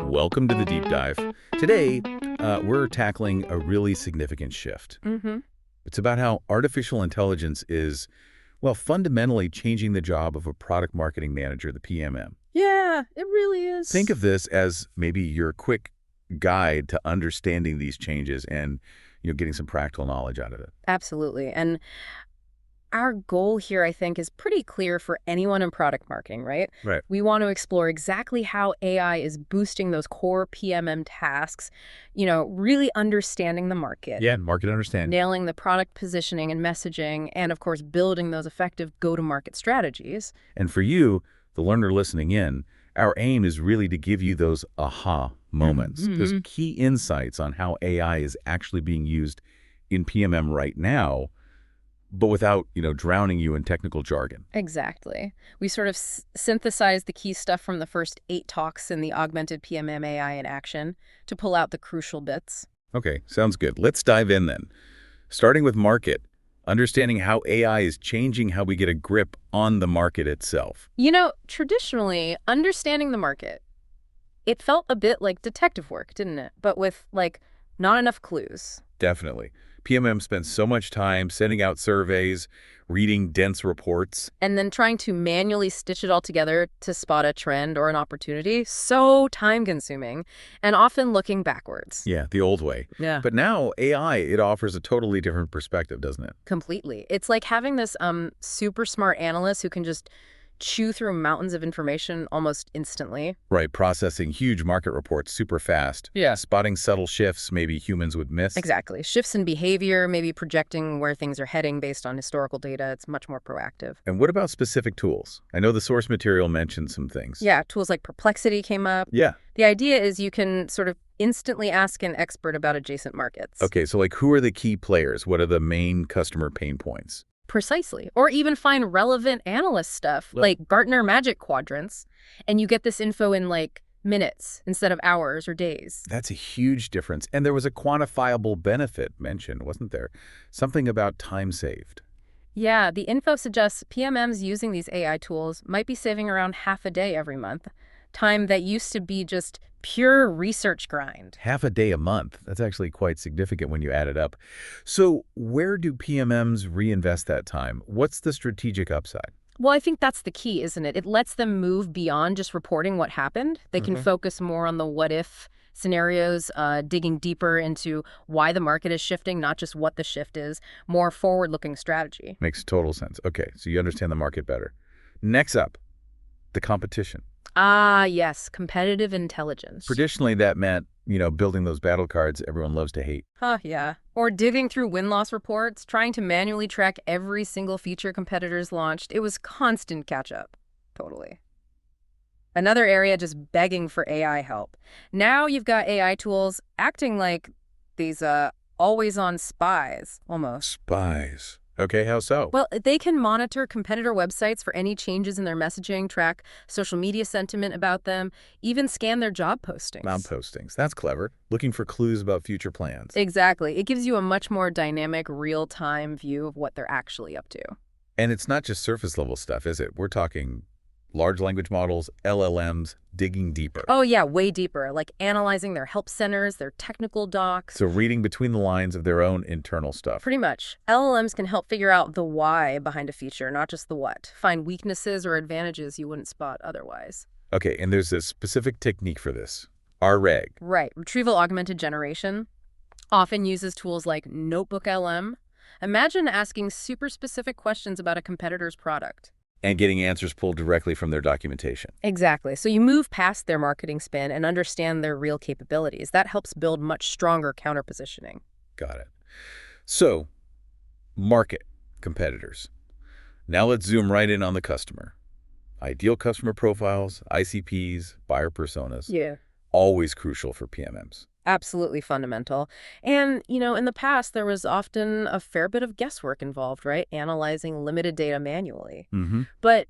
Welcome to the Deep Dive. Today, we're tackling a really significant shift. It's about how artificial intelligence is, well, fundamentally changing the job of a product marketing manager, the PMM. Yeah, it really is. Think of this as maybe your quick guide to understanding these changes and, getting some practical knowledge out of it. Absolutely. And our goal here, I think, is pretty clear for anyone in product marketing, right? Right. We want to explore exactly how AI is boosting those core PMM tasks, really understanding the market. Yeah, market understanding. Nailing the product positioning and messaging, and of course, building those effective go-to-market strategies. And for you, the learner listening in, our aim is really to give you those aha moments, those key insights on how AI is actually being used in PMM right now, but without, drowning you in technical jargon. Exactly. We sort of synthesized the key stuff from the first 8 talks in the Augmented P.M.M. AI in action to pull out the crucial bits. Okay, sounds good. Let's dive in then. Starting with market, understanding how AI is changing how we get a grip on the market itself. Traditionally, understanding the market, it felt a bit like detective work, didn't it? But with, not enough clues. Definitely. PMM spends so much time sending out surveys, reading dense reports. And then trying to manually stitch it all together to spot a trend or an opportunity. So time-consuming, and often looking backwards. Yeah, the old way. Yeah. But now, AI, it offers a totally different perspective, doesn't it? Completely. It's like having this super smart analyst who can just chew through mountains of information almost instantly. Right, processing huge market reports super fast. Yeah. Spotting subtle shifts maybe humans would miss. Exactly. Shifts in behavior, maybe projecting where things are heading based on historical data. It's much more proactive. And what about specific tools? I know the source material mentioned some things. Yeah, tools like Perplexity came up. Yeah. The idea is you can sort of instantly ask an expert about adjacent markets. Okay, so who are the key players? What are the main customer pain points? Precisely. Or even find relevant analyst stuff, like Gartner Magic Quadrants, and you get this info in minutes instead of hours or days. That's a huge difference. And there was a quantifiable benefit mentioned, wasn't there? Something about time saved. Yeah, the info suggests PMMs using these AI tools might be saving around half a day every month, time that used to be just pure research grind. Half a day a month. That's actually quite significant when you add it up. So where do PMMs reinvest that time? What's the strategic upside? Well, I think that's the key, isn't it? It lets them move beyond just reporting what happened. They can focus more on the what-if scenarios, digging deeper into why the market is shifting, not just what the shift is, more forward-looking strategy. Makes total sense. Okay, so you understand the market better. Next up, the competition. Ah, yes, competitive intelligence. Traditionally, that meant, building those battle cards everyone loves to hate. Yeah. Or digging through win-loss reports, trying to manually track every single feature competitors launched. It was constant catch-up. Totally. Another area just begging for AI help. Now you've got AI tools acting like these always-on spies, almost. Spies. Okay, how so? Well, they can monitor competitor websites for any changes in their messaging, track social media sentiment about them, even scan their job postings. Job postings. That's clever. Looking for clues about future plans. Exactly. It gives you a much more dynamic, real-time view of what they're actually up to. And it's not just surface-level stuff, is it? We're talking large language models, LLMs, digging deeper. Oh, yeah, way deeper, like analyzing their help centers, their technical docs. So reading between the lines of their own internal stuff. Pretty much. LLMs can help figure out the why behind a feature, not just the what. Find weaknesses or advantages you wouldn't spot otherwise. Okay, and there's a specific technique for this. RAG. Right. Retrieval Augmented Generation often uses tools like NotebookLM. Imagine asking super specific questions about a competitor's product. And getting answers pulled directly from their documentation. Exactly. So you move past their marketing spin and understand their real capabilities. That helps build much stronger counterpositioning. Got it. So, market competitors. Now let's zoom right in on the customer. Ideal customer profiles, ICPs, buyer personas. Yeah. Always crucial for PMMs. Absolutely fundamental. And, in the past, there was often a fair bit of guesswork involved, right? Analyzing limited data manually. But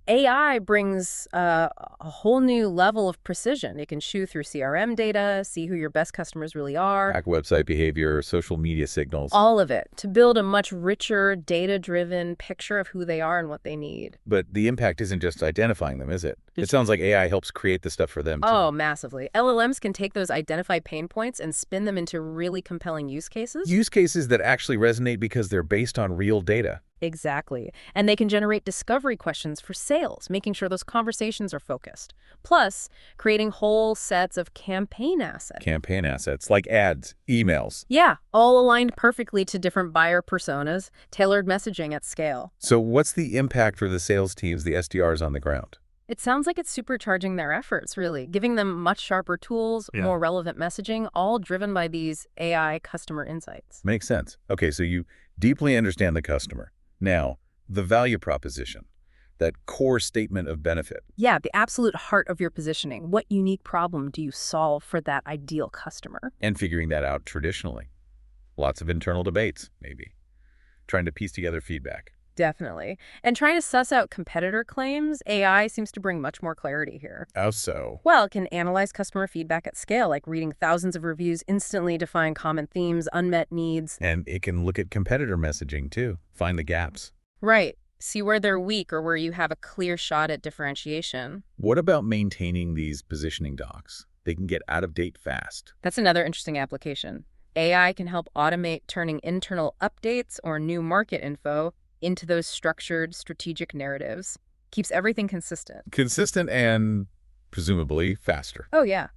AI brings a whole new level of precision. It can chew through CRM data, see who your best customers really are. Track website behavior, social media signals. All of it to build a much richer, data-driven picture of who they are and what they need. But the impact isn't just identifying them, is it? It sounds like AI helps create the stuff for them, too. Oh, massively. LLMs can take those identified pain points and spin them into really compelling use cases. Use cases that actually resonate because they're based on real data. Exactly. And they can generate discovery questions for sales, making sure those conversations are focused. Plus, creating whole sets of campaign assets. Campaign assets, like ads, emails. Yeah, all aligned perfectly to different buyer personas, tailored messaging at scale. So what's the impact for the sales teams, the SDRs on the ground? It sounds like it's supercharging their efforts, really, giving them much sharper tools, more relevant messaging, all driven by these AI customer insights. Makes sense. Okay, so you deeply understand the customer. Now, the value proposition, that core statement of benefit. Yeah, the absolute heart of your positioning. What unique problem do you solve for that ideal customer? And figuring that out traditionally. Lots of internal debates, maybe. Trying to piece together feedback. Definitely. And trying to suss out competitor claims, AI seems to bring much more clarity here. How so? Well, it can analyze customer feedback at scale, like reading thousands of reviews instantly to find common themes, unmet needs. And it can look at competitor messaging, too. Find the gaps. Right. See where they're weak or where you have a clear shot at differentiation. What about maintaining these positioning docs? They can get out of date fast. That's another interesting application. AI can help automate turning internal updates or new market info into those structured, strategic narratives. Keeps everything consistent. Consistent and presumably faster. Oh, yeah.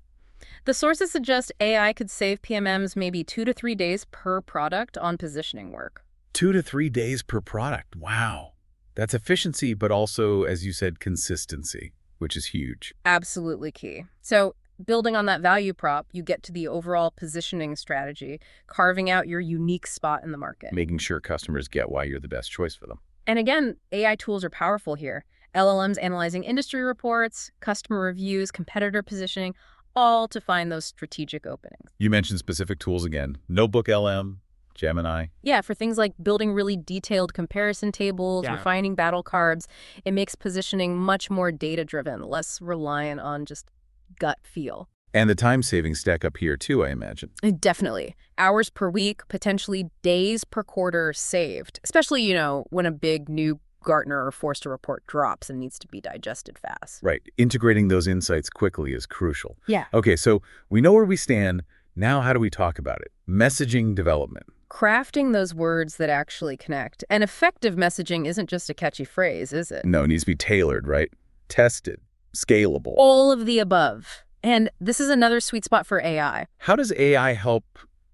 The sources suggest AI could save PMMs maybe 2 to 3 days per product on positioning work. 2 to 3 days per product. Wow. That's efficiency, but also, as you said, consistency, which is huge. Absolutely key. So, building on that value prop, you get to the overall positioning strategy, carving out your unique spot in the market. Making sure customers get why you're the best choice for them. And again, AI tools are powerful here. LLMs analyzing industry reports, customer reviews, competitor positioning, all to find those strategic openings. You mentioned specific tools again. Notebook LM, Gemini. Yeah, for things like building really detailed comparison tables, refining battle cards, it makes positioning much more data-driven, less reliant on just gut feel. And the time savings stack up here too, I imagine. Definitely. Hours per week, potentially days per quarter saved, especially, when a big new Gartner or Forrester report drops and needs to be digested fast. Right. Integrating those insights quickly is crucial. Yeah. Okay, so we know where we stand. Now how do we talk about it? Messaging development. Crafting those words that actually connect. And effective messaging isn't just a catchy phrase, is it? No, it needs to be tailored, right? Tested, scalable. All of the above. And this is another sweet spot for AI. How does AI help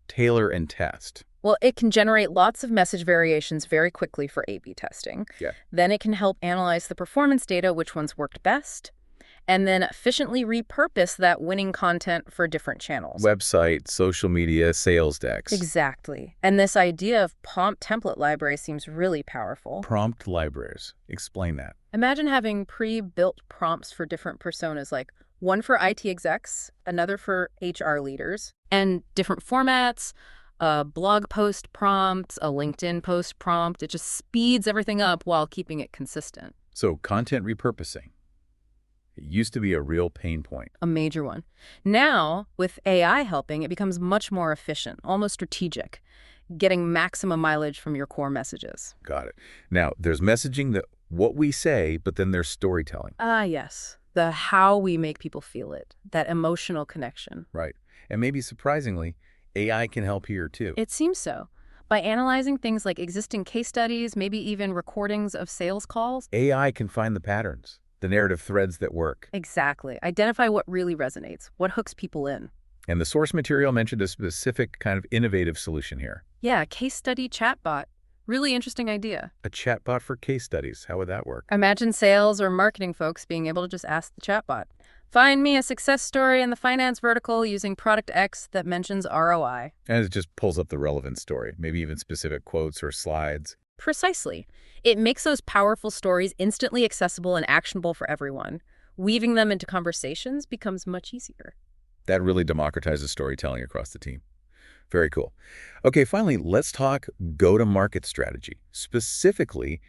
tailor and test? Well, it can generate lots of message variations very quickly for A/B testing. Yeah. Then it can help analyze the performance data, which ones worked best, and then efficiently repurpose that winning content for different channels. Website, social media, sales decks. Exactly. And this idea of prompt template library seems really powerful. Prompt libraries. Explain that. Imagine having pre-built prompts for different personas, like one for IT execs, another for HR leaders, and different formats, a blog post prompt, a LinkedIn post prompt. It just speeds everything up while keeping it consistent. So content repurposing. It used to be a real pain point. A major one. Now, with AI helping, it becomes much more efficient, almost strategic, getting maximum mileage from your core messages. Got it. Now, there's messaging that what we say, but then there's storytelling. Yes. The how we make people feel it, that emotional connection. Right. And maybe surprisingly, AI can help here too. It seems so. By analyzing things like existing case studies, maybe even recordings of sales calls. AI can find the patterns, the narrative threads that work. Exactly. Identify what really resonates, what hooks people in. And the source material mentioned a specific kind of innovative solution here. Yeah, case study chatbot. Really interesting idea. A chatbot for case studies. How would that work? Imagine sales or marketing folks being able to just ask the chatbot, find me a success story in the finance vertical using product X that mentions ROI. And it just pulls up the relevant story, maybe even specific quotes or slides. Precisely. It makes those powerful stories instantly accessible and actionable for everyone. Weaving them into conversations becomes much easier. That really democratizes storytelling across the team. Very cool. Okay, finally, let's talk go-to-market strategy, specifically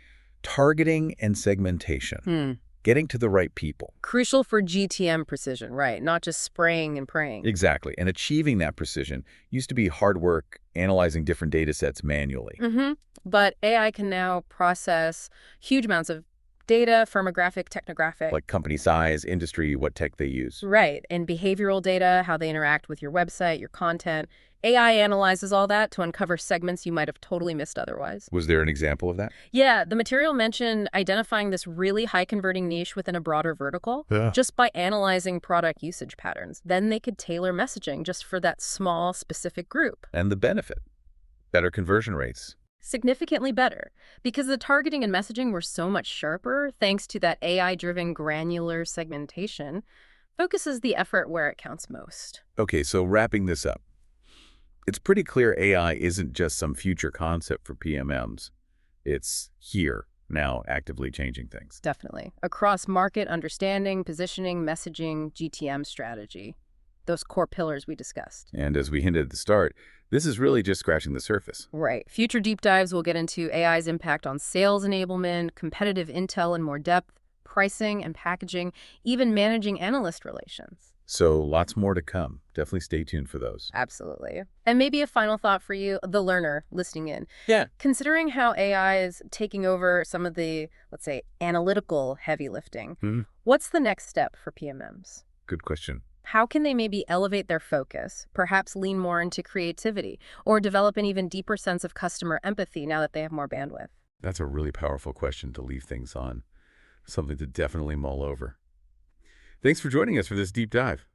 targeting and segmentation, getting to the right people. Crucial for GTM precision, right? Not just spraying and praying. Exactly. And achieving that precision used to be hard work analyzing different data sets manually. But AI can now process huge amounts of Data, firmographic, technographic. Like company size, industry, what tech they use. Right. And behavioral data, how they interact with your website, your content. AI analyzes all that to uncover segments you might have totally missed otherwise. Was there an example of that? Yeah, the material mentioned identifying this really high-converting niche within a broader vertical just by analyzing product usage patterns. Then they could tailor messaging just for that small, specific group. And the benefit? Better conversion rates. Significantly better, because the targeting and messaging were so much sharper thanks to that AI-driven granular segmentation, focuses the effort where it counts most. Okay, so wrapping this up. It's pretty clear AI isn't just some future concept for PMMs. It's here, now, actively changing things. Definitely. Across market understanding, positioning, messaging, GTM strategy. Those core pillars we discussed. And as we hinted at the start, this is really just scratching the surface. Right. Future deep dives will get into AI's impact on sales enablement, competitive intel in more depth, pricing and packaging, even managing analyst relations. So lots more to come. Definitely stay tuned for those. Absolutely. And maybe a final thought for you, the learner listening in. Yeah. Considering how AI is taking over some of the, let's say, analytical heavy lifting, what's the next step for PMMs? Good question. How can they maybe elevate their focus, perhaps lean more into creativity, or develop an even deeper sense of customer empathy now that they have more bandwidth? That's a really powerful question to leave things on. Something to definitely mull over. Thanks for joining us for this deep dive.